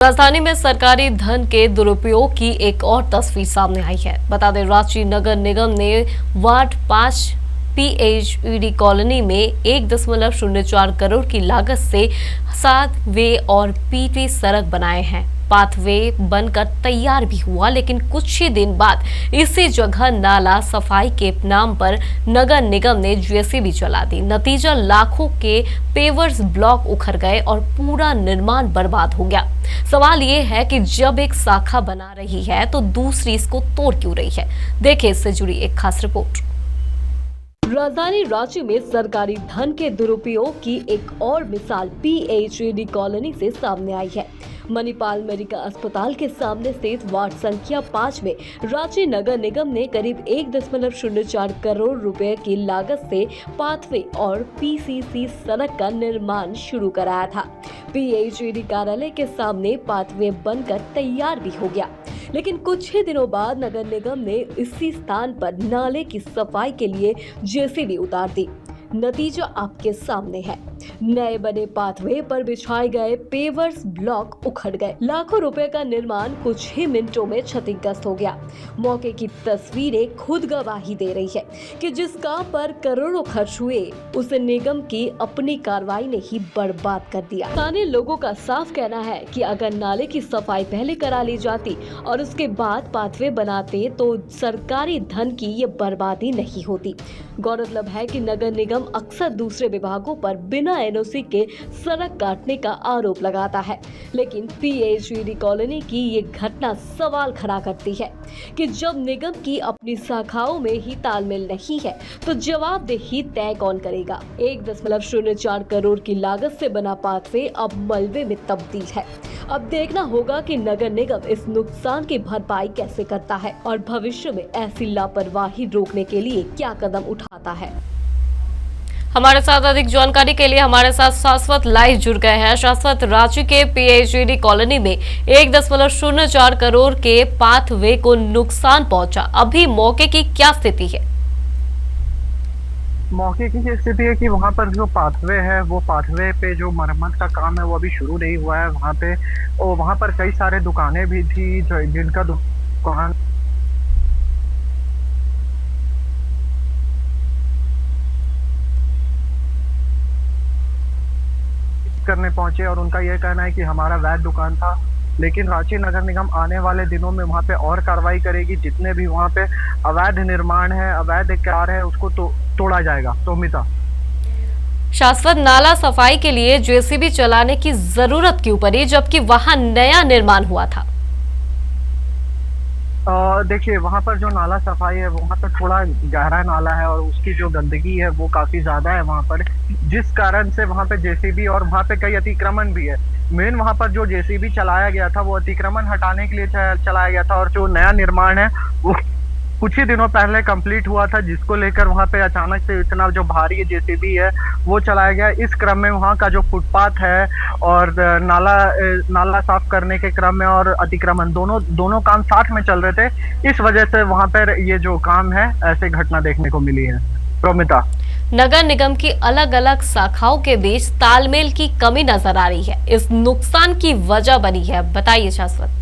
राजधानी में सरकारी धन के दुरुपयोग की एक और तस्वीर सामने आई है। बता दें, रांची नगर निगम ने वार्ड 5 PHED कॉलोनी में 1.04 करोड़ की लागत से 7 वे और PT सड़क बनाए हैं। पाथवे बनकर तैयार भी हुआ, लेकिन कुछ ही दिन बाद इसी जगह नाला सफाई के नाम पर नगर निगम ने JCB चला दी। नतीजा लाखों के पेवर्स ब्लॉक उखड़ गए और पूरा निर्माण बर्बाद हो गया। सवाल ये है कि जब एक शाखा बना रही है तो दूसरी इसको तोड़ क्यों रही है। देखिए इससे जुड़ी एक खास रिपोर्ट। राजधानी रांची में सरकारी धन के दुरुपयोग की एक और मिसाल PHED कॉलोनी से सामने आई है। मणिपाल मेडिकल अस्पताल के सामने स्थित वार्ड संख्या 5 में रांची नगर निगम ने करीब 1.04 करोड़ रुपए की लागत से पाथवे और PCC सड़क का निर्माण शुरू कराया था। PHED कार्यालय के सामने पाथवे बनकर तैयार भी हो गया, लेकिन कुछ ही दिनों बाद नगर निगम ने इसी स्थान पर नाले की सफाई के लिए JCB उतार दी। नतीजा आपके सामने है। नए बने पाथवे पर बिछाए गए पेवर्स ब्लॉक उखड़ गए। लाखों रुपए का निर्माण कुछ ही मिनटों में क्षतिग्रस्त हो गया। मौके की तस्वीरें खुद गवाही दे रही है कि जिस काम पर करोड़ों खर्च हुए उसे निगम की अपनी कार्रवाई ने ही बर्बाद कर दिया। स्थानीय लोगों का साफ कहना है कि अगर नाले की सफाई पहले करा ली जाती और उसके बाद पाथवे बनाते तो सरकारी धन की ये बर्बादी नहीं होती। गौरतलब है कि नगर निगम अक्सर दूसरे विभागों पर बिना NOC के सड़क काटने का आरोप लगाता है, लेकिन PHED कॉलोनी की ये घटना सवाल खड़ा करती है कि जब निगम की अपनी शाखाओं में ही तालमेल नहीं है तो जवाबदेही तय कौन करेगा। 1.04 करोड़ की लागत से बना पाथवे अब मलबे में तब्दील है। अब देखना होगा कि नगर निगम इस नुकसान की भरपाई कैसे करता है और भविष्य में ऐसी लापरवाही रोकने के लिए क्या कदम उठाता है। हमारे साथ अधिक जानकारी के लिए हमारे साथ शाश्वत लाइव जुड़ गए हैं। शाश्वत, रांची के PHED कॉलोनी में 1.04 करोड़ के पाथवे को नुकसान पहुंचा। अभी मौके की क्या स्थिति है? मौके की ये स्थिति है कि वहाँ पर जो पाथवे है वो पाथवे पे जो मरम्मत का काम है वो अभी शुरू नहीं हुआ है वहाँ पे। और वहाँ पर कई सारे दुकानें भी थी जिनका दुकान करने पहुंचे और उनका यह कहना है कि हमारा वैध दुकान था, लेकिन रांची नगर निगम आने वाले दिनों में वहां पे और कार्रवाई करेगी। जितने भी वहां पे अवैध निर्माण है, अवैध कार है, उसको तोड़ा जाएगा। तो मिता, शाश्वत, नाला सफाई के लिए JCB चलाने की जरूरत क्यों पड़ी जबकि वहां नया निर्माण हुआ था? देखिए, वहाँ पर जो नाला सफाई है वहाँ पर थोड़ा गहरा नाला है और उसकी जो गंदगी है वो काफी ज्यादा है वहाँ पर, जिस कारण से वहाँ पे JCB और वहाँ पे कई अतिक्रमण भी है। मेन वहाँ पर जो JCB चलाया गया था वो अतिक्रमण हटाने के लिए चलाया गया था, और जो नया निर्माण है वो कुछ ही दिनों पहले कंप्लीट हुआ था, जिसको लेकर वहाँ पे अचानक से इतना जो भारी JCB है वो चलाया गया। इस क्रम में वहाँ का जो फुटपाथ है और नाला साफ करने के क्रम में और अतिक्रमण दोनों काम साथ में चल रहे थे। इस वजह से वहाँ पर ये जो काम है ऐसे घटना देखने को मिली है। प्रोमिता, नगर निगम की अलग अलग शाखाओं के बीच तालमेल की कमी नजर आ रही है, इस नुकसान की वजह बनी है। बताइए शाश्वत।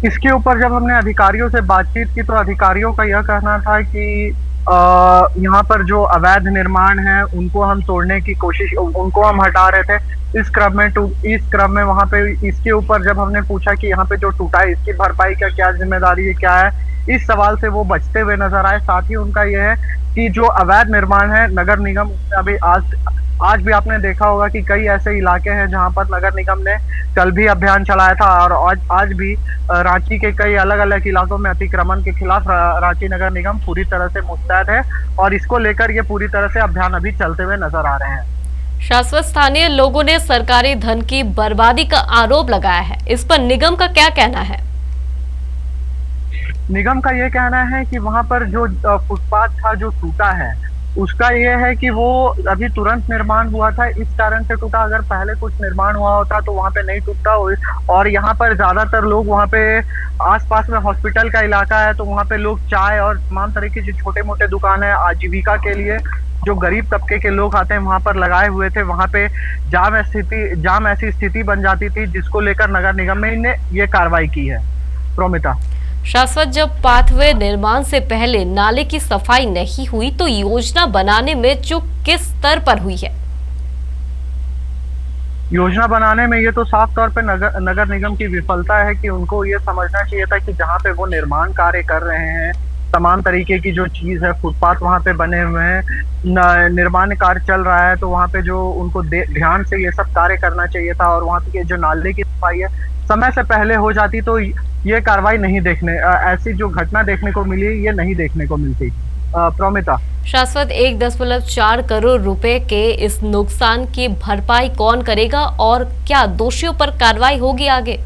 इसके ऊपर जब हमने अधिकारियों से बातचीत की तो अधिकारियों का यह कहना था कि यहाँ पर जो अवैध निर्माण है उनको हम तोड़ने की कोशिश, उनको हम हटा रहे थे। इस क्रम में वहाँ पे इसके ऊपर जब हमने पूछा कि यहाँ पे जो टूटा है इसकी भरपाई का क्या जिम्मेदारी है, क्या है, इस सवाल से वो बचते हुए नजर आए। साथ ही उनका यह है कि जो अवैध निर्माण है नगर निगम अभी आज भी आपने देखा होगा कि कई ऐसे इलाके हैं जहां पर नगर निगम ने कल भी अभियान चलाया था, और आज भी रांची के कई अलग अलग इलाकों में अतिक्रमण के खिलाफ रांची नगर निगम पूरी तरह से मुस्तैद है और इसको लेकर ये पूरी तरह से अभियान अभी चलते हुए नजर आ रहे हैं। शाश्वत, स्थानीय लोगों ने सरकारी धन की बर्बादी का आरोप लगाया है, इस पर निगम का क्या कहना है? निगम का ये कहना है कि वहां पर जो फुटपाथ था जो टूटा है उसका ये है कि वो अभी तुरंत निर्माण हुआ था, इस कारण से टूटा। अगर पहले कुछ निर्माण हुआ होता तो वहाँ पे नहीं टूटता। और यहाँ पर ज्यादातर लोग वहाँ पे आसपास में हॉस्पिटल का इलाका है तो वहाँ पे लोग चाय और तमाम तरह की जो छोटे मोटे दुकान है आजीविका के लिए जो गरीब तबके के लोग आते हैं वहां पर लगाए हुए थे। वहां पे जाम ऐसी स्थिति बन जाती थी, जिसको लेकर नगर निगम ने ये कार्रवाई की है। प्रोमिता। शाश्वत, जब पाथवे निर्माण से पहले नाले की सफाई नहीं हुई तो योजना बनाने में चूक किस स्तर पर हुई है? योजना बनाने में ये तो साफ तौर पे नगर निगम की विफलता है कि उनको ये समझना चाहिए था कि जहाँ पे वो निर्माण कार्य कर रहे हैं, तमाम तरीके की जो चीज है, फुटपाथ वहाँ पे बने हुए हैं, निर्माण कार्य चल रहा है, तो वहाँ पे जो उनको ध्यान से ये सब कार्य करना चाहिए था। और वहाँ पे जो नाले की सफाई है समय से पहले हो जाती तो ये कार्रवाई नहीं ऐसी जो घटना देखने को मिली ये नहीं देखने को मिलती। प्रोमिता। शाश्वत, 1.4 करोड़ रुपए के इस नुकसान की भरपाई कौन करेगा और क्या दोषियों पर कार्रवाई होगी आगे?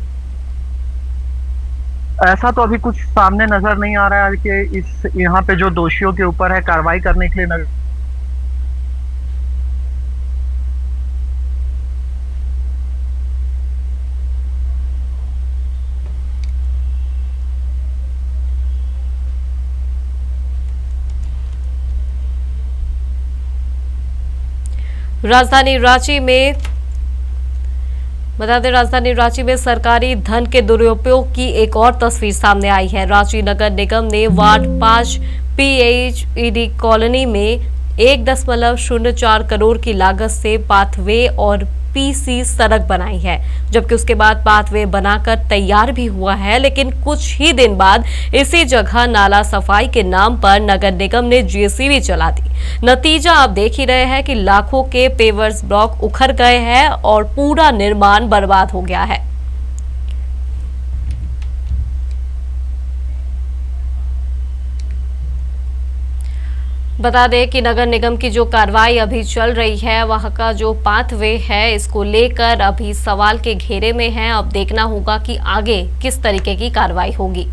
ऐसा तो अभी कुछ सामने नजर नहीं आ रहा है कि यहाँ पे जो दोषियों के ऊपर है कार्रवाई करने के लिए राजधानी रांची में सरकारी धन के दुरुपयोग की एक और तस्वीर सामने आई है। रांची नगर निगम ने वार्ड 5 PHED कॉलोनी में 1.04 करोड़ की लागत से पाथवे और PC सड़क बनाई है, जबकि उसके बाद पाथवे बनाकर तैयार भी हुआ है। लेकिन कुछ ही दिन बाद इसी जगह नाला सफाई के नाम पर नगर निगम ने JCB चला दी। नतीजा आप देख ही रहे हैं कि लाखों के पेवर्स ब्लॉक उखड़ गए हैं और पूरा निर्माण बर्बाद हो गया है। बता दें कि नगर निगम की जो कार्रवाई अभी चल रही है, वहां का जो पाथवे है, इसको लेकर अभी सवाल के घेरे में है। अब देखना होगा कि आगे किस तरीके की कार्रवाई होगी।